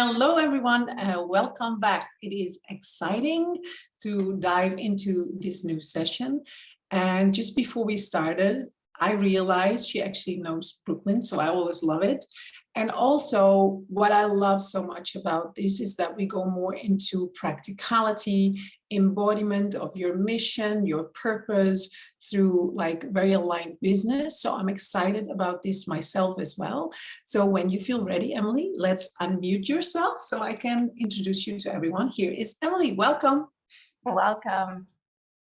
Hello, everyone. Welcome back. It is exciting to dive into this new session. And just before we started, I realized she actually knows Brooklyn, so I always love it. And also, what I love so much about this is that we go more into practicality, embodiment of your mission, your purpose through like very aligned business. So I'm excited about this myself as well. So when you feel ready, Emily, let's unmute yourself so I can introduce you to everyone. Here is Emily. Welcome. Welcome.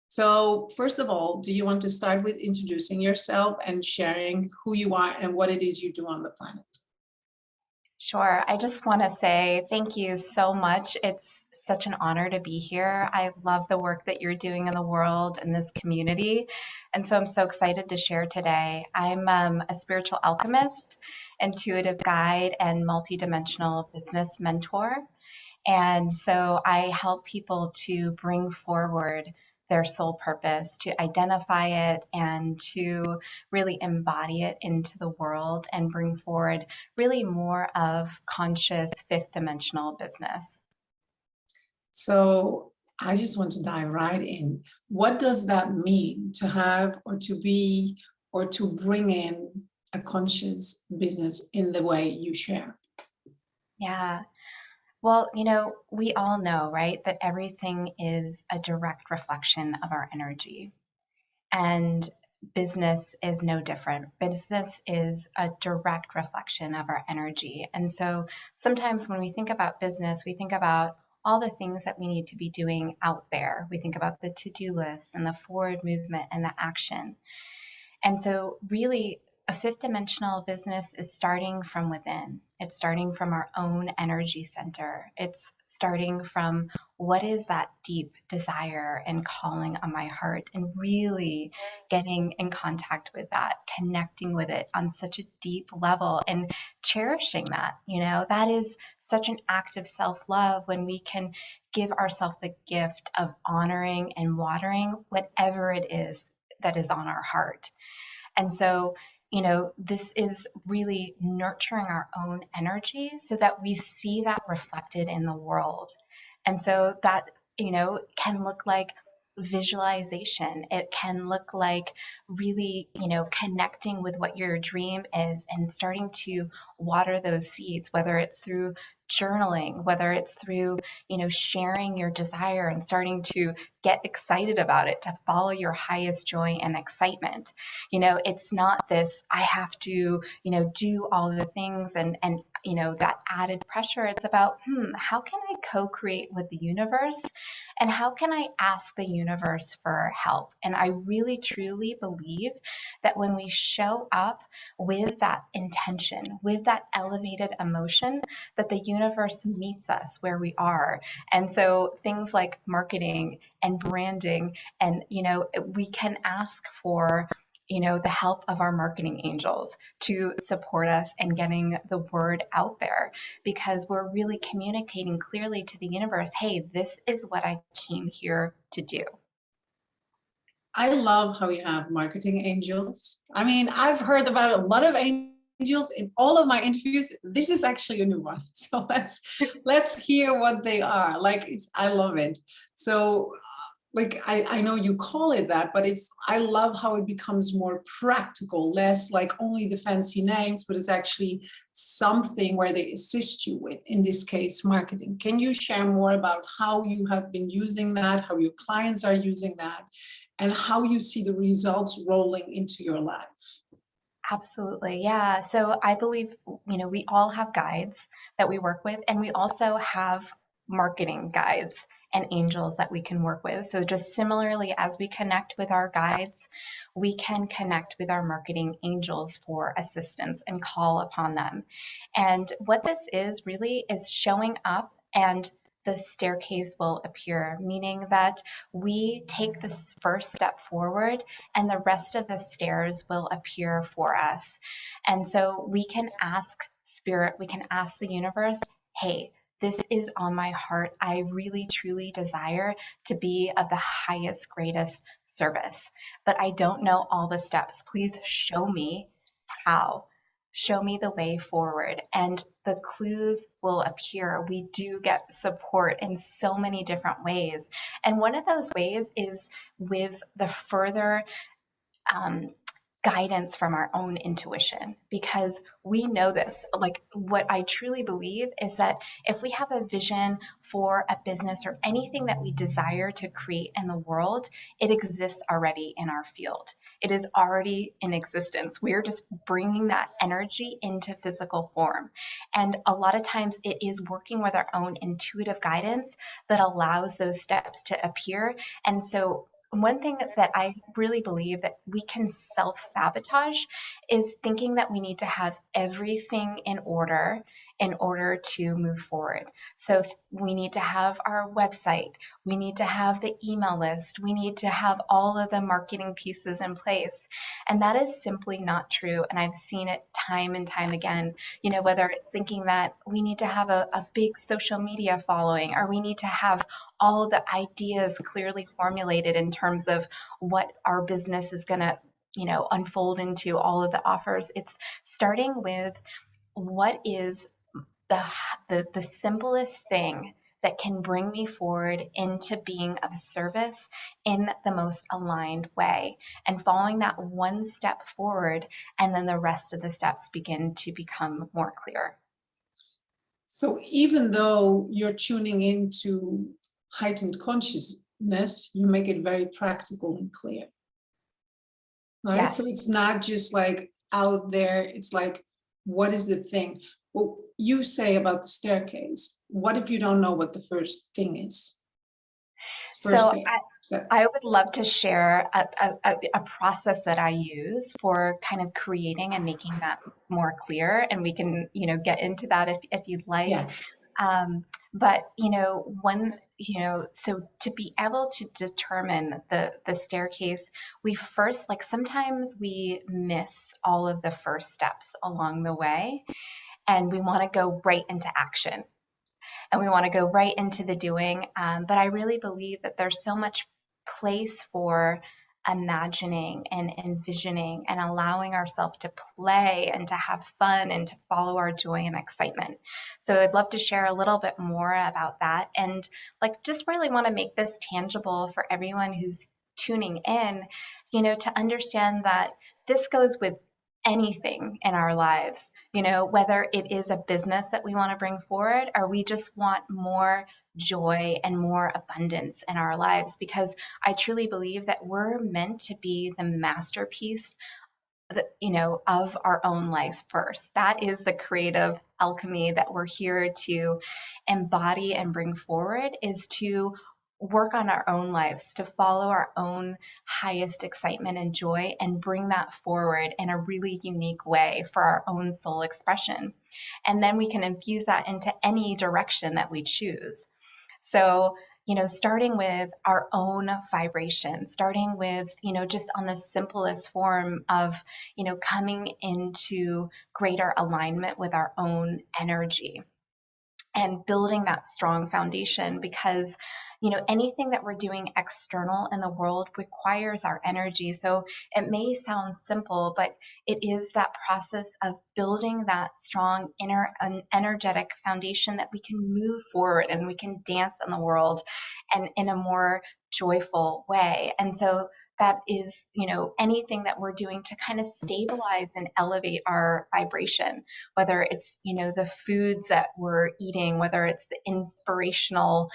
So first of all, do you want to start with introducing yourself and sharing who you are and what it is you do on the planet? Sure. I just want to say thank you so much. It's such an honor to be here. I love the work that you're doing in the world and this community. And so I'm so excited to share today. I'm a spiritual alchemist, intuitive guide, and multidimensional business mentor. And so I help people to bring forward their soul purpose, to identify it and to really embody it into the world and bring forward really more of conscious fifth dimensional business. So I just want to dive right in. What does that mean to have or to be or to bring in a conscious business in the way you share? Yeah. Well, we all know, right, that everything is a direct reflection of our energy. And business is no different. Business is a direct reflection of our energy. And so sometimes when we think about business, we think about all the things that we need to be doing out there. We think about the to-do list and the forward movement and the action. And so really a fifth dimensional business is starting from within. It's starting from our own energy center. It's starting from what is that deep desire and calling on my heart, and really getting in contact with that, connecting with it on such a deep level and cherishing that. That is such an act of self-love when we can give ourselves the gift of honoring and watering whatever it is that is on our heart. And so, this is really nurturing our own energy so that we see that reflected in the world. And so that, can look like visualization. It can look like really, connecting with what your dream is and starting to water those seeds, whether it's through journaling, whether it's through, sharing your desire and starting to get excited about it, to follow your highest joy and excitement. It's not this, I have to, do all the things and that added pressure. It's about, how can I co-create with the universe? And how can I ask the universe for help? And I really, truly believe that when we show up with that intention, with that elevated emotion, that the universe meets us where we are. And so things like marketing and branding, and, we can ask for the help of our marketing angels to support us in getting the word out there, because we're really communicating clearly to the universe, hey, this is what I came here to do. I love how you have marketing angels. I mean, I've heard about a lot of angels in all of my interviews. This is actually a new one. So let's hear what they are. I love it. So I know you call it that, but I love how it becomes more practical, less like only the fancy names, but it's actually something where they assist you with, in this case, marketing. Can you share more about how you have been using that, how your clients are using that, and how you see the results rolling into your life? Absolutely. Yeah. So I believe, we all have guides that we work with, and we also have marketing guides and angels that we can work with. So just similarly, as we connect with our guides, we can connect with our marketing angels for assistance and call upon them. And what this is really is showing up, and the staircase will appear, meaning that we take this first step forward and the rest of the stairs will appear for us. And so we can ask spirit, we can ask the universe, hey, this is on my heart. I really, truly desire to be of the highest, greatest service, but I don't know all the steps. Please show me how. show me the way forward, and the clues will appear. We do get support in so many different ways. And one of those ways is with the further um, guidance from our own intuition, because we know this. Like, what I truly believe is that if we have a vision for a business or anything that we desire to create in the world, it exists already in our field. It is already in existence. We're just bringing that energy into physical form. And a lot of times it is working with our own intuitive guidance that allows those steps to appear. And so one thing that I really believe that we can self-sabotage is thinking that we need to have everything in order to move forward. So we need to have our website, we need to have the email list, we need to have all of the marketing pieces in place. And that is simply not true. And I've seen it time and time again, whether it's thinking that we need to have a big social media following, or we need to have all of the ideas clearly formulated in terms of what our business is going to unfold into, all of the offers. It's starting with what is the simplest thing that can bring me forward into being of service in the most aligned way, and following that one step forward, and then the rest of the steps begin to become more clear. So even though you're tuning into heightened consciousness, you make it very practical and clear. Right? Yes. So it's not just like out there, it's like, what is the thing? Well, you say about the staircase. What if you don't know what the first thing is? I would love to share a process that I use for kind of creating and making that more clear, and we can get into that if you'd like. Yes. But so to be able to determine the staircase, we first, like, sometimes we miss all of the first steps along the way, and we want to go right into action, and we want to go right into the doing. But I really believe that there's so much place for imagining and envisioning and allowing ourselves to play and to have fun and to follow our joy and excitement. So I'd love to share a little bit more about that, and just really want to make this tangible for everyone who's tuning in, to understand that this goes with anything in our lives, whether it is a business that we want to bring forward, or we just want more joy and more abundance in our lives, because I truly believe that we're meant to be the masterpiece of our own lives first. That is the creative alchemy that we're here to embody and bring forward, is to work on our own lives, to follow our own highest excitement and joy, and bring that forward in a really unique way for our own soul expression. And then we can infuse that into any direction that we choose. So, starting with our own vibration, starting with, just on the simplest form of, coming into greater alignment with our own energy and building that strong foundation, because anything that we're doing external in the world requires our energy. So it may sound simple, but it is that process of building that strong inner energetic foundation that we can move forward and we can dance in the world and in a more joyful way. And so that is, anything that we're doing to kind of stabilize and elevate our vibration, whether it's, the foods that we're eating, whether it's the inspirational,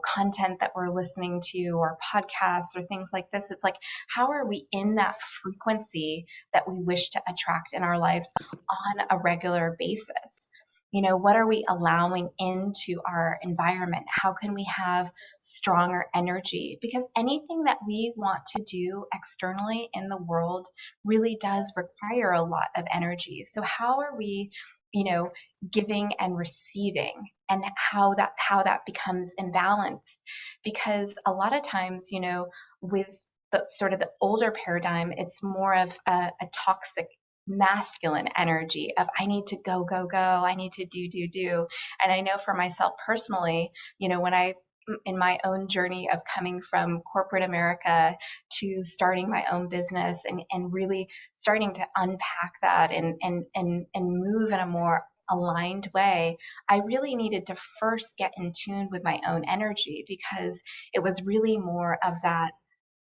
content that we're listening to, or podcasts or things like this. It's like, how are we in that frequency that we wish to attract in our lives on a regular basis? What are we allowing into our environment? How can we have stronger energy? Because anything that we want to do externally in the world really does require a lot of energy. So how are we, giving and receiving, and how that becomes imbalanced? Because a lot of times, with the sort of the older paradigm, it's more of a toxic masculine energy of, I need to go, go, go. I need to do, do, do. And I know for myself personally, when I in my own journey of coming from corporate America to starting my own business and really starting to unpack that and move in a more aligned way, I really needed to first get in tune with my own energy, because it was really more of that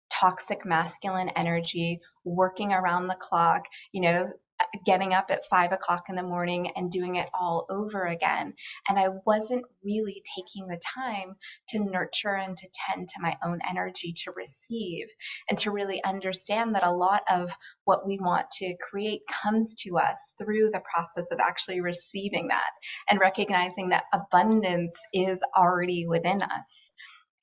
toxic masculine energy, working around the clock, getting up at 5 o'clock in the morning and doing it all over again. And I wasn't really taking the time to nurture and to tend to my own energy, to receive and to really understand that a lot of what we want to create comes to us through the process of actually receiving that and recognizing that abundance is already within us.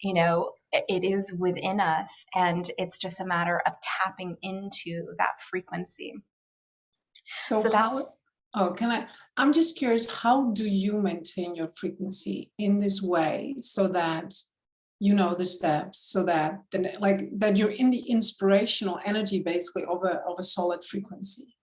It is within us, and it's just a matter of tapping into that frequency. So So that's I'm just curious, how do you maintain your frequency in this way so that you know the steps, so that that you're in the inspirational energy basically of a solid frequency?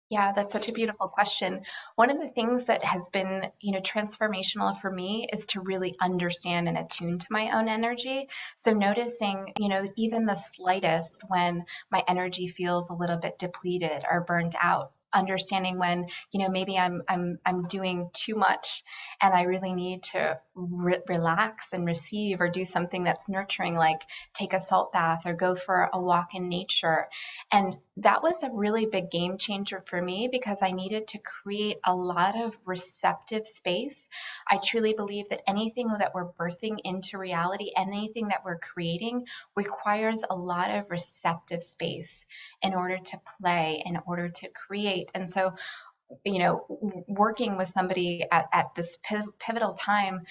Yeah, that's such a beautiful question. One of the things that has been, transformational for me is to really understand and attune to my own energy. So noticing, even the slightest when my energy feels a little bit depleted or burnt out. Understanding when, maybe I'm doing too much and I really need to relax and receive, or do something that's nurturing, like take a salt bath or go for a walk in nature. And that was a really big game changer for me, because I needed to create a lot of receptive space. I truly believe that anything that we're birthing into reality, anything that we're creating, requires a lot of receptive space in order to play, in order to create. And so, working with somebody at this pivotal time,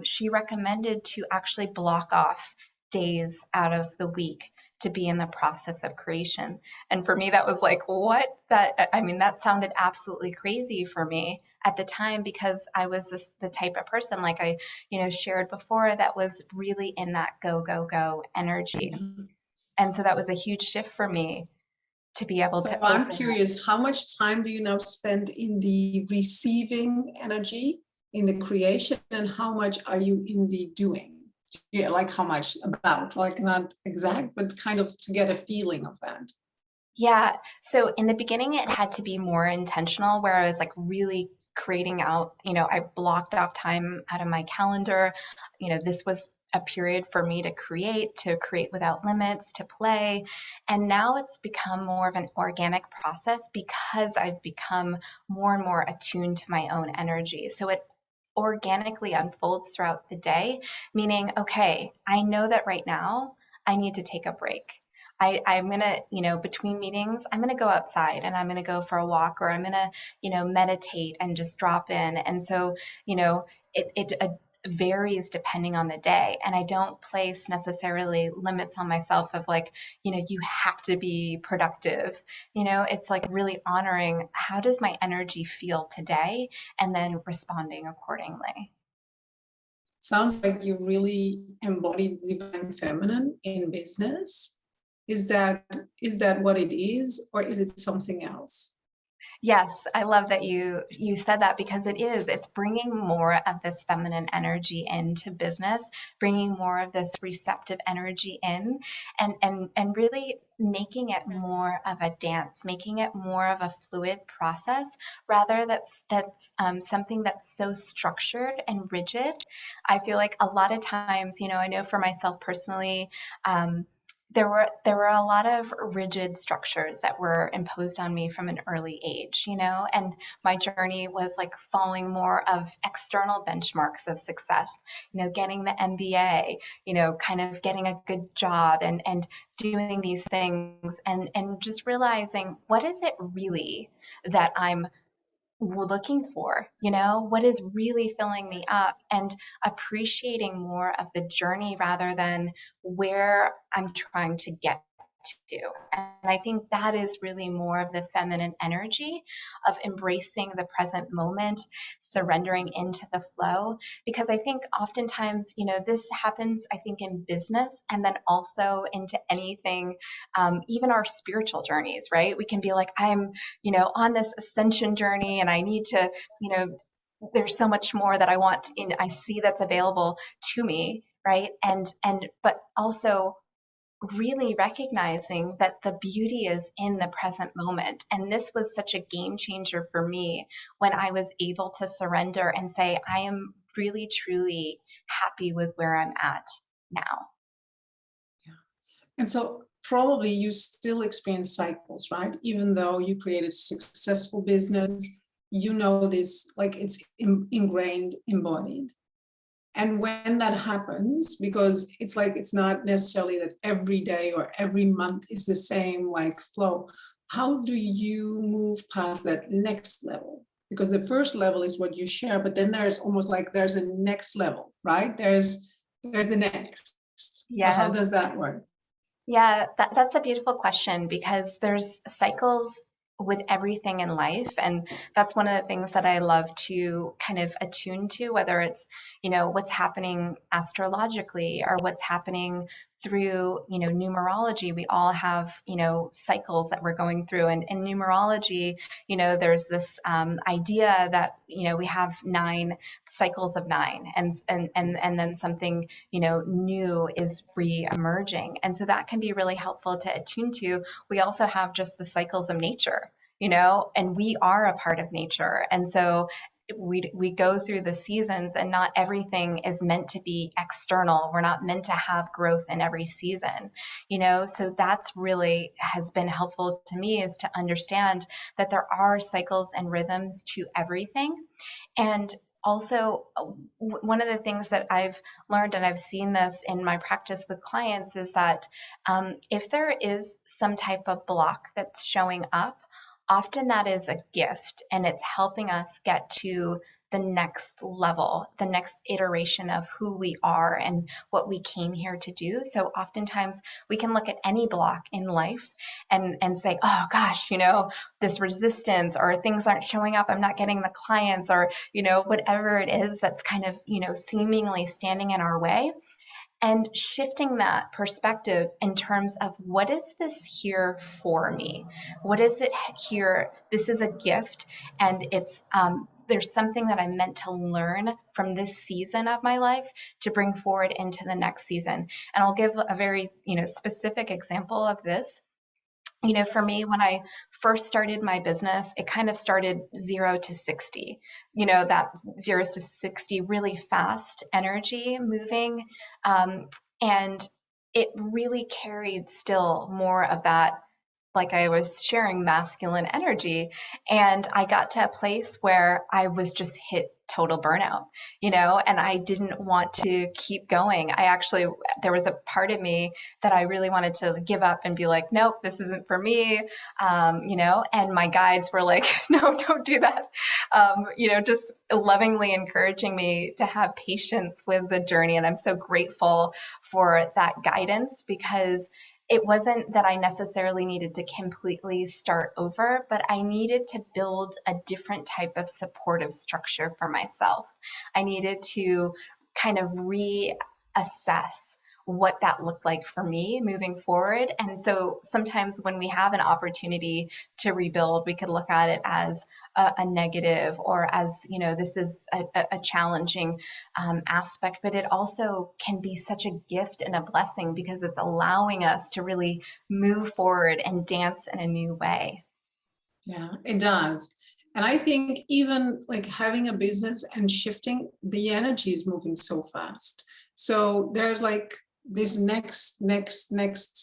she recommended to actually block off days out of the week to be in the process of creation. And for me, that was like, what? That sounded absolutely crazy for me at the time, because I was the type of person, like I, shared before, that was really in that go, go, go energy. And so that was a huge shift for me to be able So to I'm open. curious, how much time do you now spend in the receiving energy, in the creation, and how much are you in the doing? Yeah, like how much about, like not exact, but kind of to get a feeling of that. Yeah. So in the beginning, it had to be more intentional, where I was like really creating out, I blocked off time out of my calendar. This was a period for me to create without limits, to play. And now it's become more of an organic process, because I've become more and more attuned to my own energy. So it organically unfolds throughout the day, meaning, okay, I know that right now I need to take a break. I'm going to, between meetings, I'm going to go outside and I'm going to go for a walk, or I'm going to, meditate and just drop in. And so, it varies depending on the day. And I don't place necessarily limits on myself of like, you have to be productive. It's like really honoring, how does my energy feel today, and then responding accordingly. Sounds like you really embody the divine feminine in business. Is that what it is, or is it something else? Yes, I love that you said that, because it's bringing more of this feminine energy into business, bringing more of this receptive energy in, and really making it more of a dance, making it more of a fluid process, rather that's something that's so structured and rigid. I feel like a lot of times, I know for myself personally, there were a lot of rigid structures that were imposed on me from an early age, and my journey was like following more of external benchmarks of success, getting the MBA, kind of getting a good job, and doing these things, and just realizing, what is it really that I'm looking for, what is really filling me up, and appreciating more of the journey rather than where I'm trying to get to. And I think that is really more of the feminine energy of embracing the present moment, surrendering into the flow. Because I think oftentimes, this happens, I think, in business, and then also into anything, even our spiritual journeys, right? We can be like, I'm, on this ascension journey, and I need to, there's so much more that I want, and I see that's available to me. right? And but also really recognizing that the beauty is in the present moment. And this was such a game changer for me when I was able to surrender and say, I am really, truly happy with where I'm at now. And so probably you still experience cycles, right? Even though you created a successful business, you know this, like it's ingrained, embodied. And when that happens, because it's like it's not necessarily that every day or every month is the same like flow, how do you move past that next level? Because the first level is what you share, but then there's almost like there's a next level, right? There's the next. So how Yes. does that work? Yeah, that's a beautiful question because there's cycles with everything in life. And that's one of the things that I love to kind of attune to, whether it's, what's happening astrologically or what's happening through, numerology. We all have, cycles that we're going through. And in numerology, there's this idea that, we have 9 cycles of 9 and then something new is re-emerging. And so that can be really helpful to attune to. We also have just the cycles of nature, and we are a part of nature. And so we go through the seasons, and not everything is meant to be external. We're not meant to have growth in every season, so that's really has been helpful to me, is to understand that there are cycles and rhythms to everything. And also, one of the things that I've learned, and I've seen this in my practice with clients, is that if there is some type of block that's showing up, often that is a gift, and it's helping us get to the next level, the next iteration of who we are and what we came here to do. So oftentimes we can look at any block in life and say, oh gosh, this resistance, or things aren't showing up, I'm not getting the clients, or, whatever it is that's kind of, seemingly standing in our way. And shifting that perspective in terms of, what is this here for me? What is it here? This is a gift, and it's there's something that I'm meant to learn from this season of my life to bring forward into the next season. And I'll give a very specific example of this. For me, when I first started my business, it kind of started 0 to 60, that 0 to 60 really fast energy moving. And it really carried still more of that, like I was sharing, masculine energy. And I got to a place where I was just hit total burnout, and I didn't want to keep going. There was a part of me that I really wanted to give up and be like, nope, this isn't for me, and my guides were like, no, don't do that, just lovingly encouraging me to have patience with the journey. And I'm so grateful for that guidance, because it wasn't that I necessarily needed to completely start over, but I needed to build a different type of supportive structure for myself. I needed to kind of reassess what that looked like for me moving forward. And so sometimes when we have an opportunity to rebuild, we could look at it as a negative, or as, this is a challenging aspect, but it also can be such a gift and a blessing, because it's allowing us to really move forward and dance in a new way. Yeah, it does. And I think even like having a business and shifting, the energy is moving so fast. So there's like this next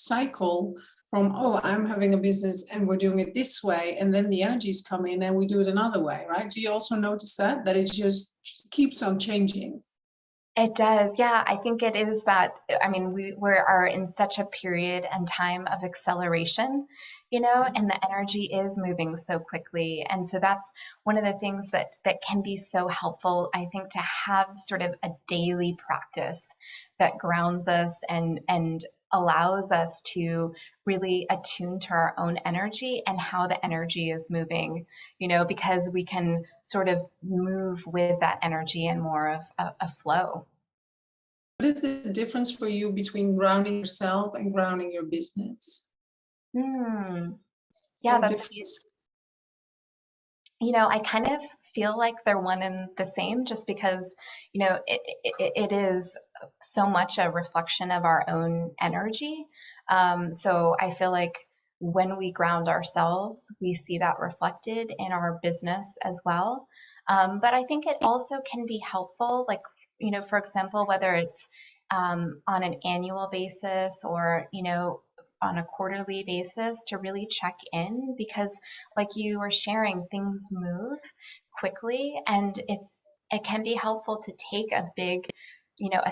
cycle from, oh, I'm having a business and we're doing it this way. And then the energies come in and we do it another way, right? Do you also notice that it just keeps on changing? It does. Yeah, I think it is that. I mean, we are in such a period and time of acceleration, and the energy is moving so quickly. And so that's one of the things that can be so helpful, I think, to have sort of a daily practice that grounds us and allows us to really attune to our own energy and how the energy is moving, because we can sort of move with that energy and more of a flow. What is the difference for you between grounding yourself and grounding your business? Hmm. Is Yeah, there a that's, difference? I kind of feel like they're one and the same, just because, it is so much a reflection of our own energy. So I feel like when we ground ourselves, we see that reflected in our business as well. But I think it also can be helpful, like, for example, whether it's on an annual basis or, on a quarterly basis, to really check in, because like you were sharing, things move quickly, and it can be helpful to take a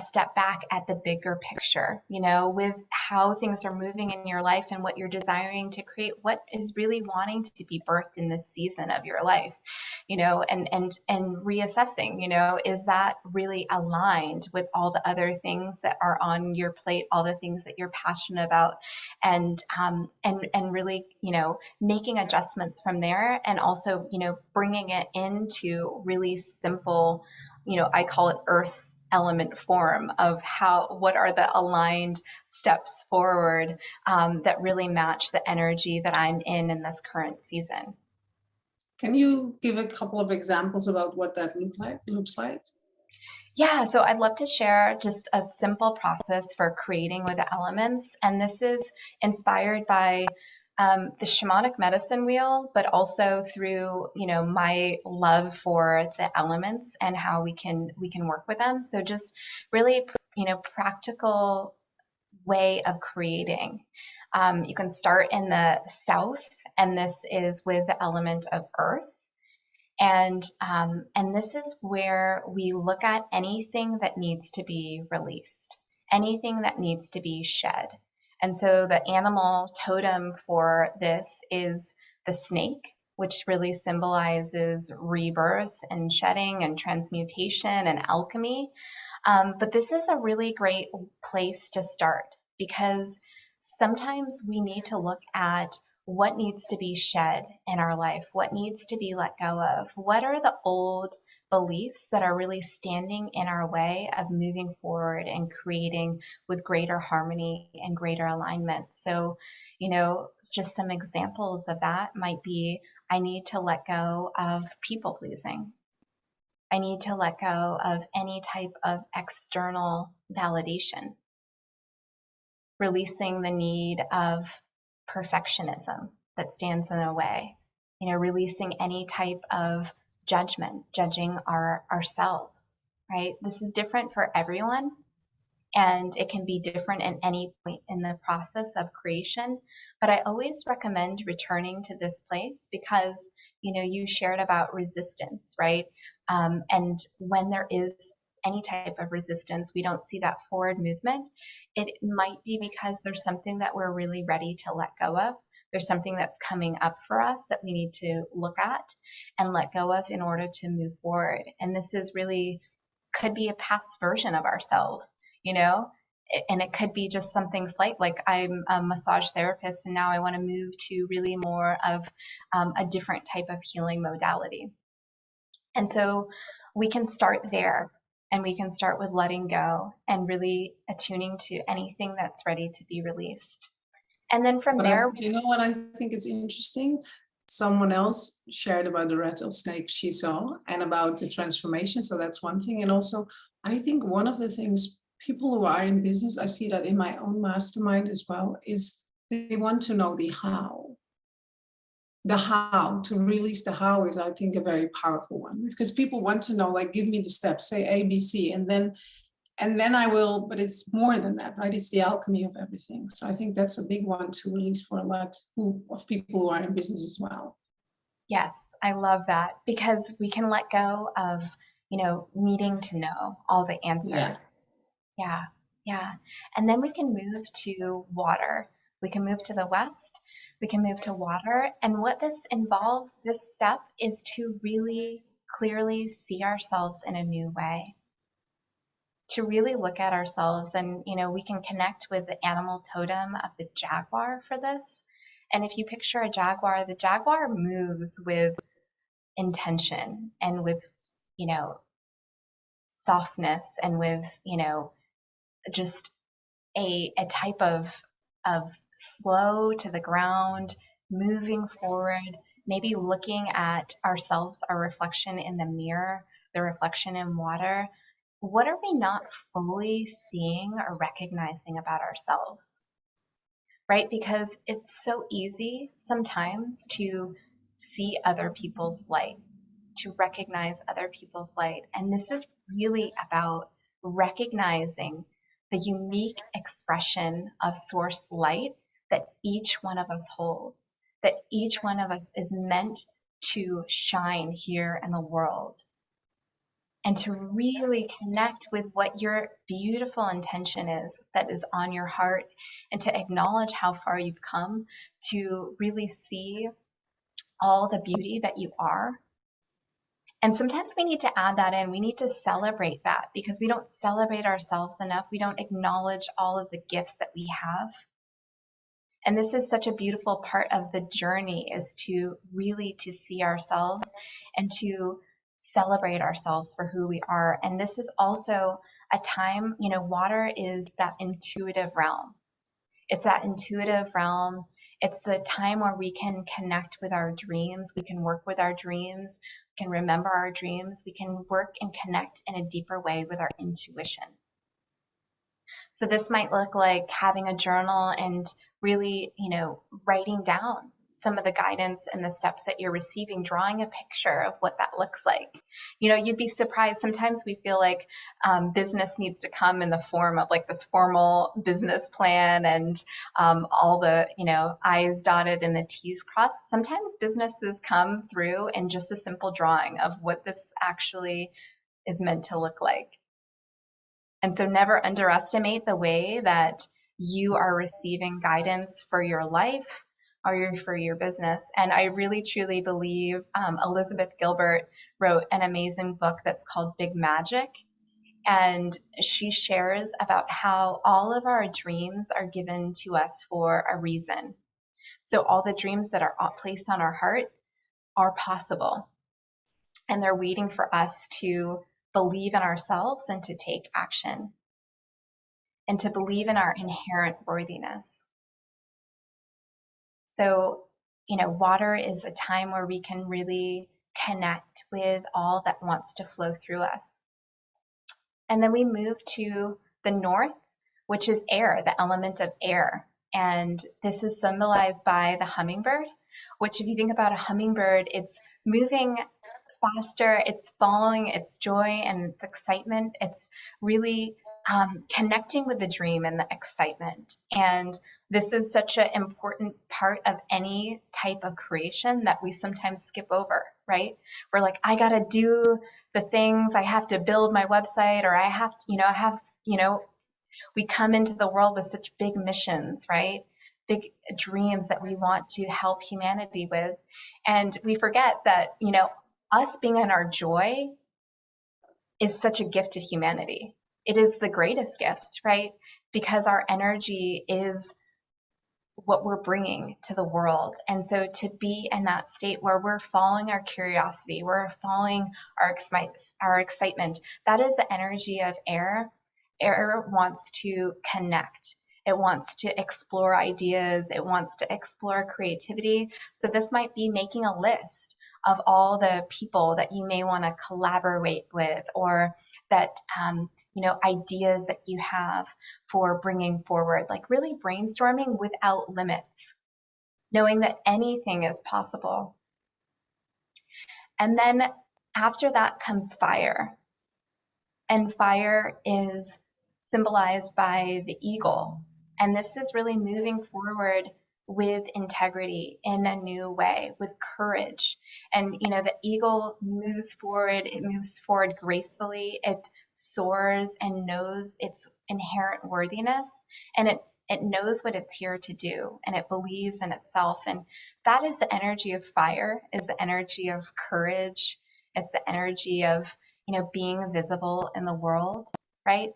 step back at the bigger picture, with how things are moving in your life and what you're desiring to create, what is really wanting to be birthed in this season of your life, and reassessing, is that really aligned with all the other things that are on your plate, all the things that you're passionate about, and really, making adjustments from there, and also, bringing it into really simple, I call it earth element form of what are the aligned steps forward, that really match the energy that I'm in this current season. Can you give a couple of examples about what that looks like? Yeah, so I'd love to share just a simple process for creating with the elements. And this is inspired by the shamanic medicine wheel, but also through, my love for the elements and how we can work with them. So just really, practical way of creating. You can start in the south, and this is with the element of earth. And this is where we look at anything that needs to be released, anything that needs to be shed. And so the animal totem for this is the snake, which really symbolizes rebirth and shedding and transmutation and alchemy. But this is a really great place to start, because sometimes we need to look at what needs to be shed in our life, what needs to be let go of, what are the old beliefs that are really standing in our way of moving forward and creating with greater harmony and greater alignment. So, just some examples of that might be, I need to let go of people pleasing. I need to let go of any type of external validation, releasing the need of perfectionism that stands in the way, releasing any type of judging ourselves, right? This is different for everyone, and it can be different at any point in the process of creation. But I always recommend returning to this place because, you shared about resistance, right? And when there is any type of resistance, we don't see that forward movement. It might be because there's something that we're really ready to let go of. There's something that's coming up for us that we need to look at and let go of in order to move forward. And this is really could be a past version of ourselves, and it could be just something slight, like I'm a massage therapist and now I want to move to really more of a different type of healing modality. And so we can start there, and we can start with letting go and really attuning to anything that's ready to be released. And then from there, you know what I think is interesting? Someone else shared about the rattlesnake she saw and about the transformation. So that's one thing. And also, I think one of the things people who are in business, I see that in my own mastermind as well, is they want to know the how. The how, to release the how is, I think, a very powerful one, because people want to know, like, give me the steps, say A, B, C, and then I will, but it's more than that, right? It's the alchemy of everything. So I think that's a big one to release for a lot of people who are in business as well. Yes, I love that, because we can let go of, needing to know all the answers. Yeah. Yeah. And then we can move to water. We can move to the west. We can move to water. And what this involves, this step, is to really clearly see ourselves in a new way, to really look at ourselves. And, we can connect with the animal totem of the jaguar for this. And if you picture a jaguar, the jaguar moves with intention and with, softness and with, just a type of slow to the ground, moving forward, maybe looking at ourselves, our reflection in the mirror, the reflection in water, what are we not fully seeing or recognizing about ourselves? Right? Because it's so easy sometimes to see other people's light, to recognize other people's light. And this is really about recognizing the unique expression of source light that each one of us holds, that each one of us is meant to shine here in the world, and to really connect with what your beautiful intention is that is on your heart, and to acknowledge how far you've come, to really see all the beauty that you are. And sometimes we need to add that in. We need to celebrate that, because we don't celebrate ourselves enough. We don't acknowledge all of the gifts that we have. And this is such a beautiful part of the journey, is to really to see ourselves and to celebrate ourselves for who we are. And this is also a time, water is that intuitive realm. It's that intuitive realm. It's the time where we can connect with our dreams. We can work with our dreams. We can remember our dreams. We can work and connect in a deeper way with our intuition. So this might look like having a journal and really, writing down some of the guidance and the steps that you're receiving, drawing a picture of what that looks like. You'd be surprised. Sometimes we feel like business needs to come in the form of like this formal business plan and all the, I's dotted and the T's crossed. Sometimes businesses come through in just a simple drawing of what this actually is meant to look like. And so never underestimate the way that you are receiving guidance for your life or for your business. And I really, truly believe Elizabeth Gilbert wrote an amazing book that's called Big Magic. And she shares about how all of our dreams are given to us for a reason. So all the dreams that are placed on our heart are possible. And they're waiting for us to believe in ourselves and to take action, and to believe in our inherent worthiness. So, water is a time where we can really connect with all that wants to flow through us. And then we move to the north, which is air, the element of air. And this is symbolized by the hummingbird, which, if you think about a hummingbird, it's moving faster, it's following its joy and its excitement. It's really connecting with the dream and the excitement. And this is such an important part of any type of creation that we sometimes skip over, right? We're like, I got to do the things, I have to build my website, or I have to, we come into the world with such big missions, right? Big dreams that we want to help humanity with. And we forget that, us being in our joy is such a gift to humanity. It is the greatest gift, right? Because our energy is what we're bringing to the world. And so to be in that state where we're following our curiosity, we're following our excitement, that is the energy of air. Air wants to connect. It wants to explore ideas. It wants to explore creativity. So this might be making a list of all the people that you may want to collaborate with, or that, ideas that you have for bringing forward, like really brainstorming without limits, knowing that anything is possible. And then after that comes fire. And fire is symbolized by the eagle. And this is really moving forward with integrity in a new way, with courage. And, the eagle moves forward, it moves forward gracefully, it soars and knows its inherent worthiness, and it knows what it's here to do, and it believes in itself. And that is the energy of fire, is the energy of courage. It's the energy of, being visible in the world, right?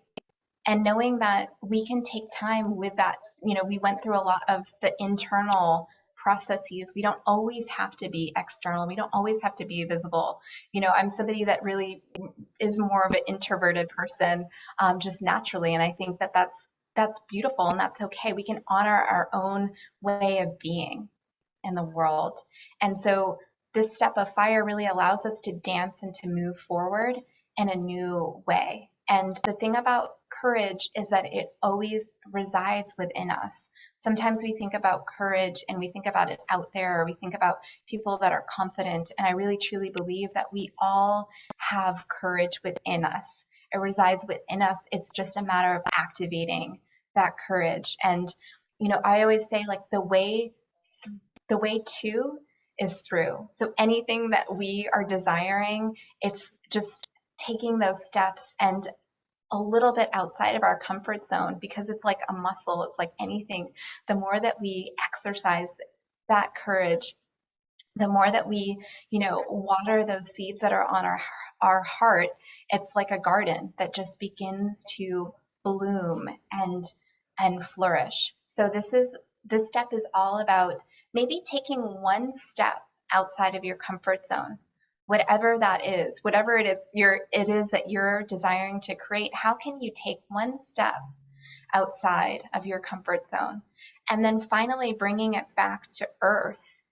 And knowing that we can take time with that. We went through a lot of the internal processes. We don't always have to be external. We don't always have to be visible. I'm somebody that really is more of an introverted person, just naturally. And I think that that's beautiful, and that's okay. We can honor our own way of being in the world. And so this step of fire really allows us to dance and to move forward in a new way. And the thing about courage is that it always resides within us. Sometimes we think about courage and we think about it out there, or we think about people that are confident. And I really truly believe that we all have courage within us. It resides within us. It's just a matter of activating that courage. And, I always say, like, the way to is through. So anything that we are desiring, it's just taking those steps and a little bit outside of our comfort zone, because it's like a muscle. It's like anything. The more that we exercise that courage, the more that we, water those seeds that are on our heart, it's like a garden that just begins to bloom and flourish. So this step is all about maybe taking one step outside of your comfort zone, whatever that is, whatever it is that you're desiring to create. How can you take one step outside of your comfort zone? And then finally bringing it back to earth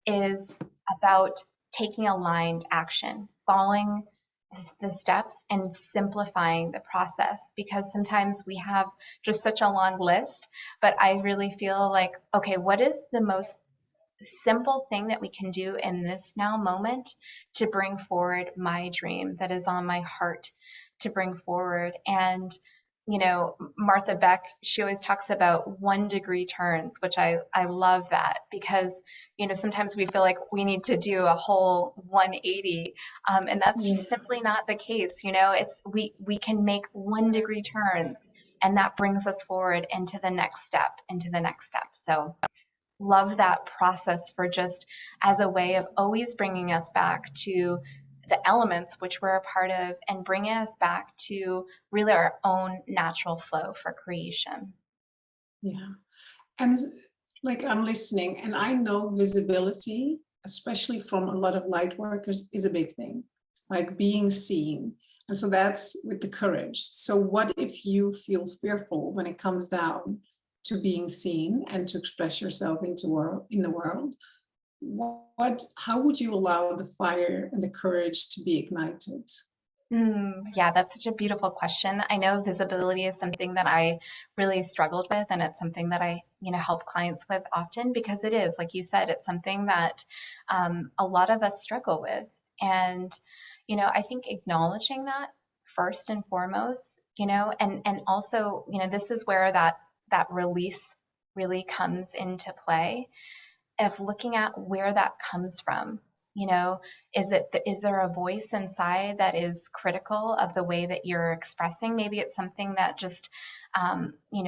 is about taking aligned action, following the steps and simplifying the process, because sometimes we have just such a long list. But I really feel like, okay, what is the most simple thing that we can do in this now moment to bring forward my dream that is on my heart to bring forward? And Martha Beck, she always talks about 1-degree turns, which I love that, because sometimes we feel like we need to do a whole 180, and that's just simply not the case. It's we can make 1-degree turns, and that brings us forward into the next step. So love that process, for just as a way of always bringing us back to the elements which we're a part of, and bringing us back to really our own natural flow for creation. Yeah. And like, I'm listening, and I know visibility, especially from a lot of light workers, is a big thing, like being seen. And so that's with the courage. So what if you feel fearful when it comes down to being seen and to express yourself in the world? How would you allow the fire and the courage to be ignited? Yeah, that's such a beautiful question. I know visibility is something that I really struggled with, and it's something that I, help clients with often, because it is, like you said, it's something that a lot of us struggle with. And, I think acknowledging that first and foremost, and also, this is where that release really comes into play, of looking at where that comes from. Is there a voice inside that is critical of the way that you're expressing? Maybe it's something that just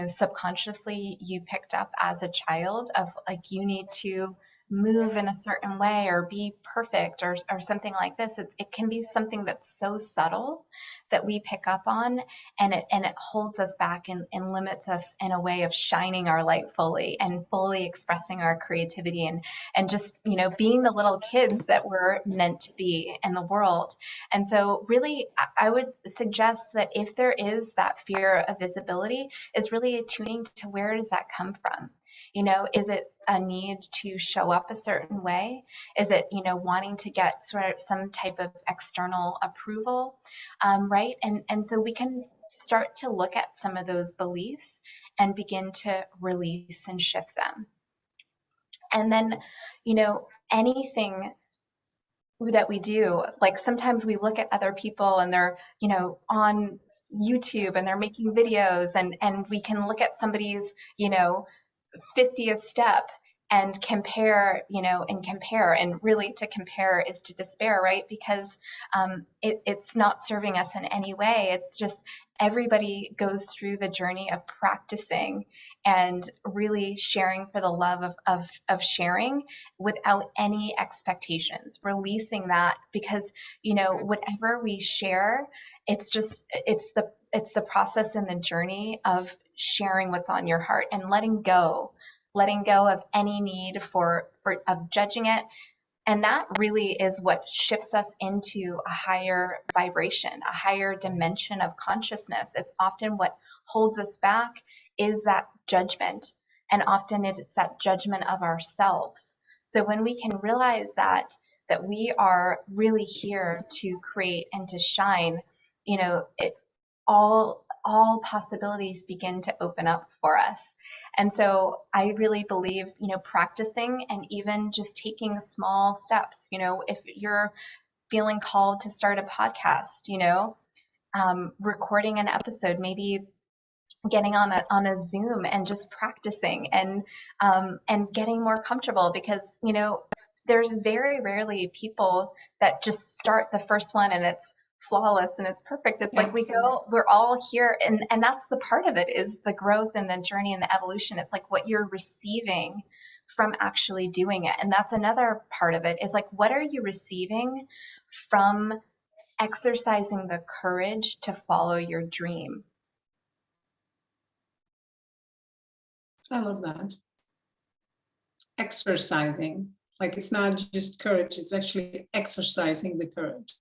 subconsciously you picked up as a child, of like, you need to move in a certain way or be perfect, or something like this. It can be something that's so subtle that we pick up on, and it holds us back and limits us in a way of shining our light fully and fully expressing our creativity, and just being the little kids that we're meant to be in the world. And so really, I would suggest that if there is that fear of visibility, is really attuning to, where does that come from? Is it a need to show up a certain way? Is it, wanting to get sort of some type of external approval, right? And so we can start to look at some of those beliefs and begin to release and shift them. And then, anything that we do, like, sometimes we look at other people and they're, on YouTube and they're making videos, and we can look at somebody's, 50th step and compare, and really, to compare is to despair, right? Because it's not serving us in any way. It's just, everybody goes through the journey of practicing and really sharing for the love of sharing, without any expectations, releasing that, because whatever we share, it's the process and the journey of sharing what's on your heart, and letting go of any need of judging it. And that really is what shifts us into a higher vibration, a higher dimension of consciousness. It's often what holds us back is that judgment. And often it's that judgment of ourselves. So when we can realize that we are really here to create and to shine, all possibilities begin to open up for us. And so I really believe, practicing and even just taking small steps, if you're feeling called to start a podcast, recording an episode, maybe getting on a Zoom and just practicing and getting more comfortable, because there's very rarely people that just start the first one and it's flawless and it's perfect. It's like Yeah. we're all here, and that's the part of it, is the growth and the journey and the evolution. It's like what you're receiving from actually doing it. And that's another part of it, is like, what are you receiving from exercising the courage to follow your dream? I love that. Exercising. Like, it's not just courage, it's actually exercising the courage.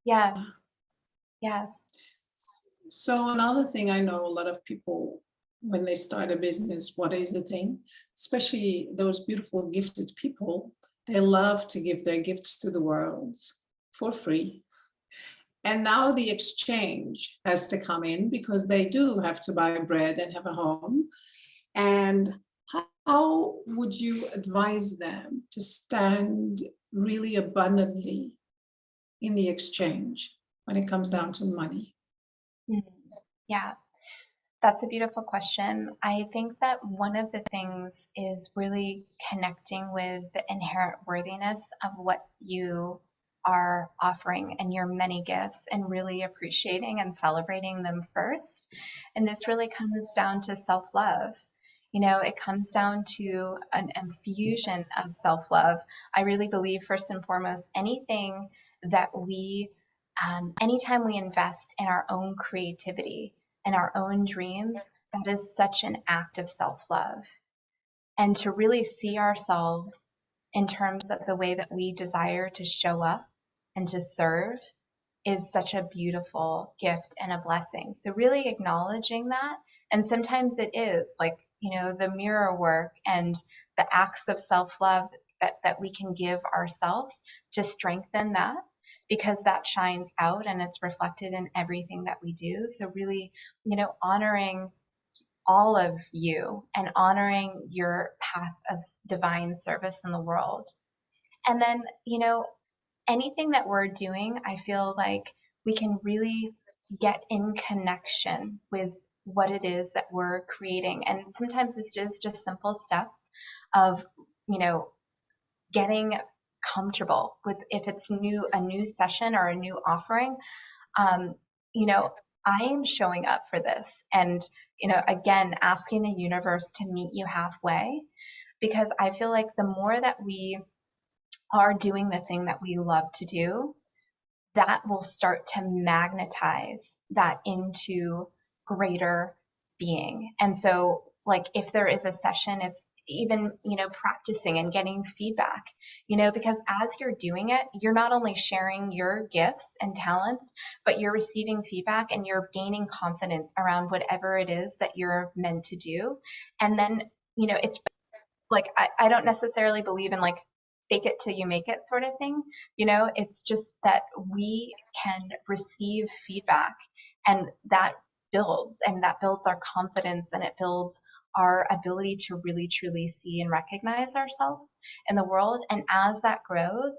Yes. Yes. So another thing, I know a lot of people, when they start a business, what is the thing? Especially those beautiful, gifted people, they love to give their gifts to the world for free. And now the exchange has to come in, because they do have to buy bread and have a home. And how would you advise them to stand really abundantly in the exchange when it comes down to money? Yeah, that's a beautiful question. I think that one of the things is really connecting with the inherent worthiness of what you are offering and your many gifts, and really appreciating and celebrating them first. And this really comes down to self-love. It comes down to an infusion of self-love. I really believe, first and foremost, anytime we invest in our own creativity and our own dreams, that is such an act of self-love. And to really see ourselves in terms of the way that we desire to show up and to serve is such a beautiful gift and a blessing. So really acknowledging that. And sometimes it is like, the mirror work and the acts of self-love that we can give ourselves to strengthen that, because that shines out and it's reflected in everything that we do. So really, honoring all of you and honoring your path of divine service in the world. And then, anything that we're doing, I feel like we can really get in connection with what it is that we're creating. And sometimes this is just simple steps of, getting comfortable with, if it's a new session or a new offering. um, I am showing up for this, and again, asking the universe to meet you halfway, because I feel like the more that we are doing the thing that we love to do, that will start to magnetize that into greater being. And so, like, if there is a session, it's even, practicing and getting feedback, because as you're doing it, you're not only sharing your gifts and talents, but you're receiving feedback and you're gaining confidence around whatever it is that you're meant to do. And then, it's like, I don't necessarily believe in like fake it till you make it sort of thing. It's just that we can receive feedback, and that builds our confidence, and it builds our ability to really truly see and recognize ourselves in the world. And as that grows,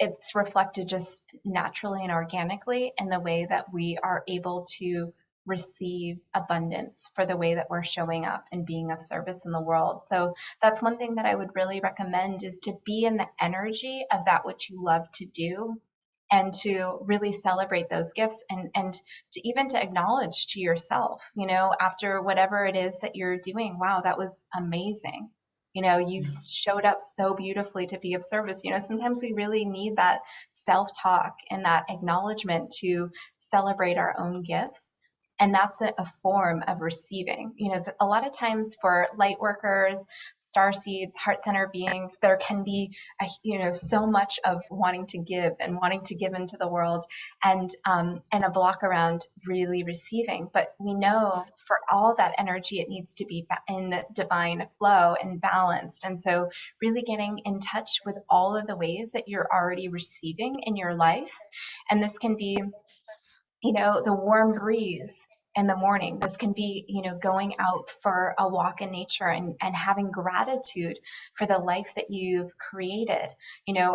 it's reflected just naturally and organically in the way that we are able to receive abundance for the way that we're showing up and being of service in the world. So that's one thing that I would really recommend, is to be in the energy of that which you love to do, and to really celebrate those gifts, and to even to acknowledge to yourself, after whatever it is that you're doing, wow, that was amazing. You showed up so beautifully to be of service. Sometimes we really need that self-talk and that acknowledgement to celebrate our own gifts. And that's a form of receiving. A lot of times for light workers, starseeds, heart center beings, there can be so much of wanting to give and wanting to give into the world, and a block around really receiving. But we know for all that energy, it needs to be in divine flow and balanced. And so really getting in touch with all of the ways that you're already receiving in your life. And this can be the warm breeze in the morning. This can be, going out for a walk in nature and having gratitude for the life that you've created,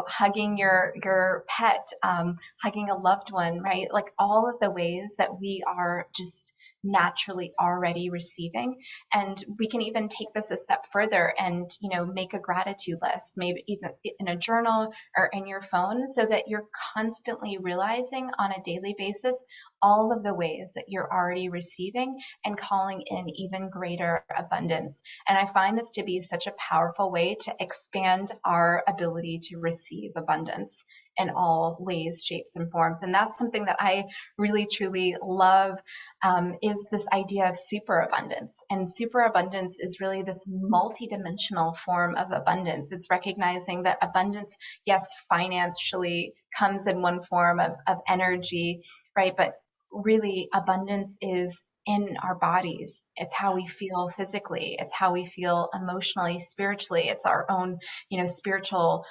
hugging your pet, hugging a loved one, right? Like all of the ways that we are just naturally already receiving. And we can even take this a step further and, make a gratitude list, maybe either in a journal or in your phone, so that you're constantly realizing on a daily basis all of the ways that you're already receiving and calling in even greater abundance. And I find this to be such a powerful way to expand our ability to receive abundance in all ways, shapes, and forms. And that's something that I really, truly love, is this idea of superabundance. And superabundance is really this multidimensional form of abundance. It's recognizing that abundance, yes, financially comes in one form of energy, right? But really, abundance is in our bodies. It's how we feel physically. It's how we feel emotionally, spiritually. It's our own, spiritual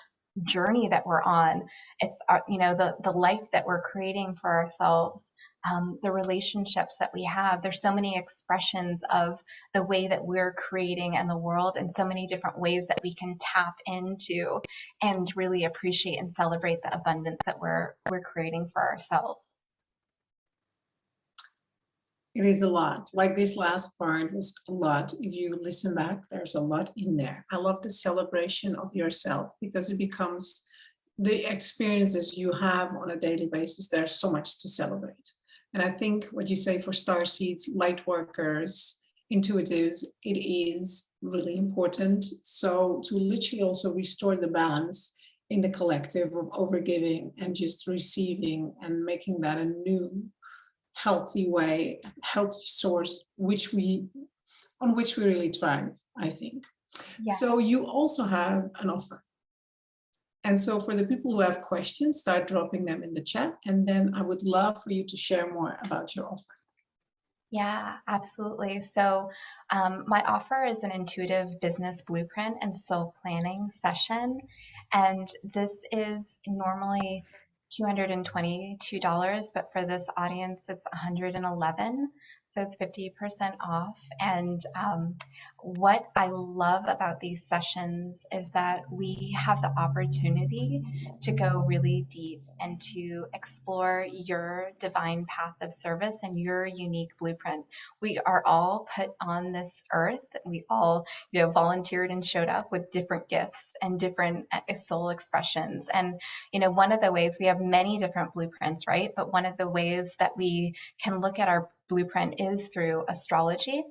journey that we're on. It's our, the life that we're creating for ourselves, the relationships that we have. There's so many expressions of the way that we're creating in the world, and so many different ways that we can tap into and really appreciate and celebrate the abundance that we're creating for ourselves. It is a lot. Like this last part was a lot. If you listen back, there's a lot in there. I love the celebration of yourself, because it becomes the experiences you have on a daily basis. There's so much to celebrate. And I think what you say for starseeds, light workers, intuitives, it is really important. So to literally also restore the balance in the collective of overgiving and just receiving, and making that a new healthy way, healthy source, on which we really thrive, I think. Yeah. So you also have an offer. And so for the people who have questions, start dropping them in the chat, and then I would love for you to share more about your offer. Yeah, absolutely. So my offer is an intuitive business blueprint and soul planning session. And this is normally $222, but for this audience, it's $111. So it's 50% off. And what I love about these sessions is that we have the opportunity to go really deep and to explore your divine path of service and your unique blueprint. We are all put on this earth. We all, volunteered and showed up with different gifts and different soul expressions. And, one of the ways, we have many different blueprints, right? But one of the ways that we can look at our blueprint is through astrology.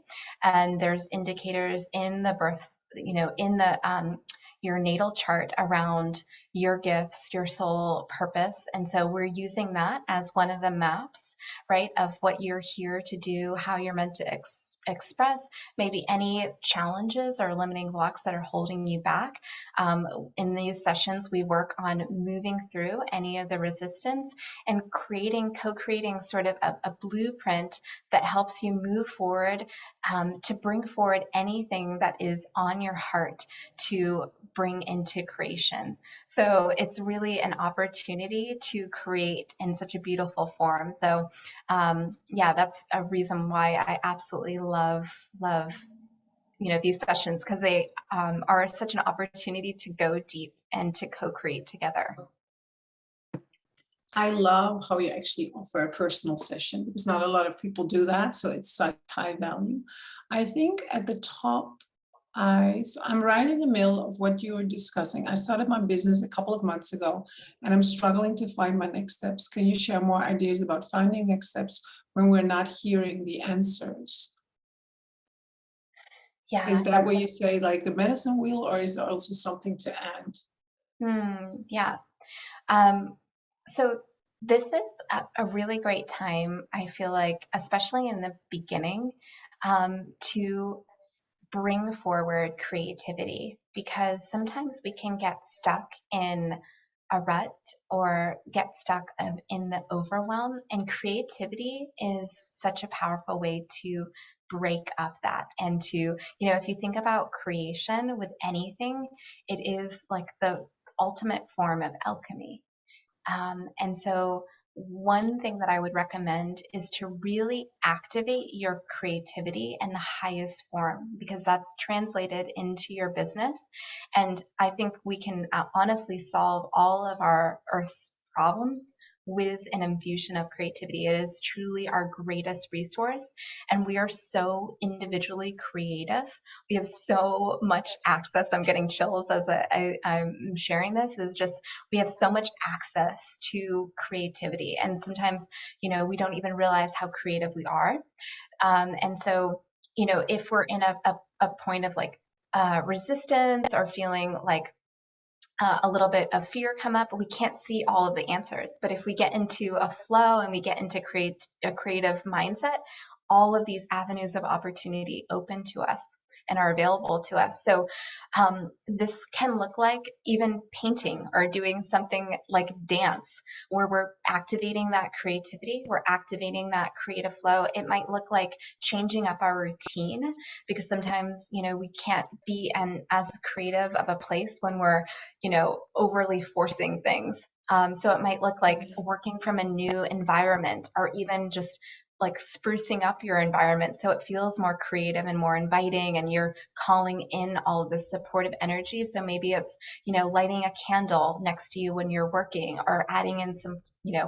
And there's indicators in the birth, in the your natal chart around your gifts, your soul purpose. And so we're using that as one of the maps, right, of what you're here to do, how you're meant to express, maybe any challenges or limiting blocks that are holding you back. In these sessions, we work on moving through any of the resistance and co-creating sort of a blueprint that helps you move forward, to bring forward anything that is on your heart to bring into creation. So it's really an opportunity to create in such a beautiful form. So yeah, that's a reason why I absolutely love these sessions, because they are such an opportunity to go deep and to co-create together. I love how you actually offer a personal session, because not a lot of people do that. So it's such high value. I think at the top, I'm right in the middle of what you were discussing. I started my business a couple of months ago, and I'm struggling to find my next steps. Can you share more ideas about finding next steps when we're not hearing the answers? Yeah. Is that what you say, like the medicine wheel, or is there also something to add? Yeah. So this is a really great time, I feel like, especially in the beginning, to bring forward creativity, because sometimes we can get stuck in a rut or get stuck in the overwhelm, and creativity is such a powerful way to break up that. And to, if you think about creation with anything, it is like the ultimate form of alchemy. And so one thing that I would recommend is to really activate your creativity in the highest form, because that's translated into your business. And I think we can honestly solve all of our Earth's problems with an infusion of creativity. It is truly our greatest resource. And we are so individually creative. We have so much access. I'm getting chills as I'm sharing this. Is just we have so much access to creativity. And sometimes, we don't even realize how creative we are. And so, if we're in a point of like resistance or feeling like a little bit of fear come up, we can't see all of the answers. But if we get into a flow and we get into a creative mindset, all of these avenues of opportunity open to us and are available to us. So this can look like even painting or doing something like dance, where we're activating that creativity, we're activating that creative flow. It might look like changing up our routine, because sometimes, we can't be as creative of a place when we're, overly forcing things. So it might look like working from a new environment, or even just like sprucing up your environment so it feels more creative and more inviting, and you're calling in all of this supportive energy. So maybe it's, lighting a candle next to you when you're working, or adding in some,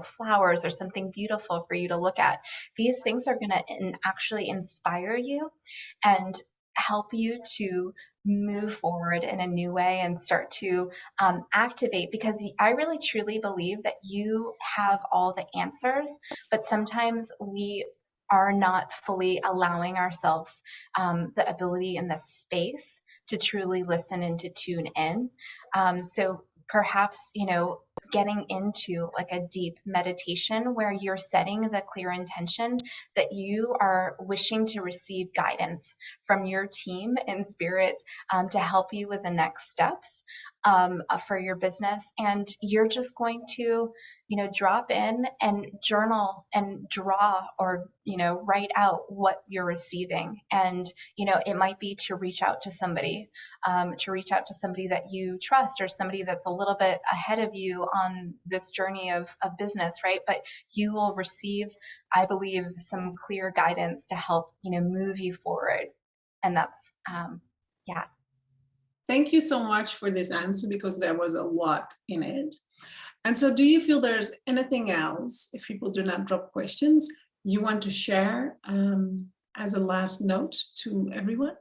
flowers or something beautiful for you to look at. These things are going to actually inspire you and help you to move forward in a new way and start to activate, because I really truly believe that you have all the answers, but sometimes we are not fully allowing ourselves the ability in the space to truly listen and to tune in. So perhaps, getting into like a deep meditation where you're setting the clear intention that you are wishing to receive guidance from your team in spirit to help you with the next steps for your business. And you're just going to, drop in and journal and draw, or, write out what you're receiving. And, it might be to reach out to somebody, that you trust, or somebody that's a little bit ahead of you on this journey of business, right? But you will receive, I believe, some clear guidance to help, move you forward. And that's, yeah. Thank you so much for this answer, because there was a lot in it. And so do you feel there's anything else, if people do not drop questions, you want to share as a last note to everyone?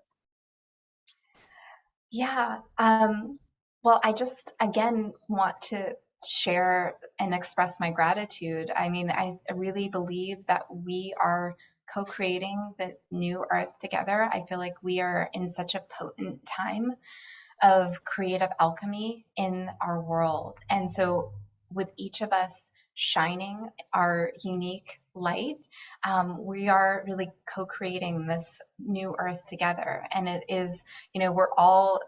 Yeah. Well, I just, again, want to share and express my gratitude. I mean, I really believe that we are co-creating the new earth together. I feel like we are in such a potent time of creative alchemy in our world. And so with each of us shining our unique light, we are really co-creating this new earth together. And it is, we're all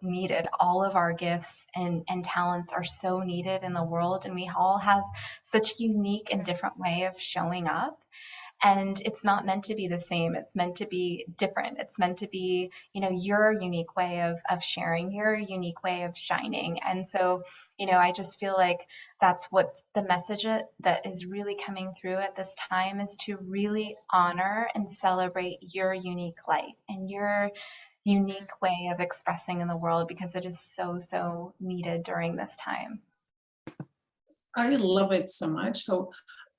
needed. All of our gifts and talents are so needed in the world, and we all have such a unique and different way of showing up. And it's not meant to be the same. It's meant to be different. It's meant to be, your unique way of sharing, your unique way of shining. And so, I just feel like that's what the message that is really coming through at this time is, to really honor and celebrate your unique light and your unique way of expressing in the world, because it is so, so needed during this time. I love it so much. So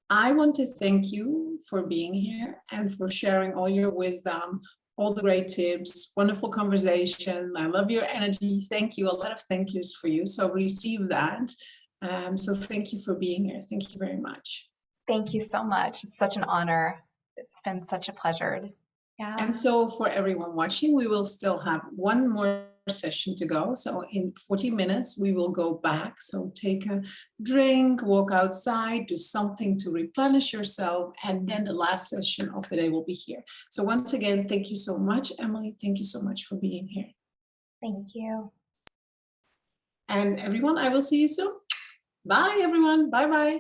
I want to thank you for being here and for sharing all your wisdom, all the great tips, wonderful conversation. I love your energy. Thank you. A lot of thank yous for you. So receive that. So thank you for being here. Thank you very much. Thank you so much. It's such an honor. It's been such a pleasure. Yeah. And so for everyone watching, we will still have one more session to go. So in 40 minutes, we will go back. So take a drink, walk outside, do something to replenish yourself. And then the last session of the day will be here. So once again, thank you so much, Emily. Thank you so much for being here. Thank you. And everyone, I will see you soon. Bye, everyone. Bye-bye.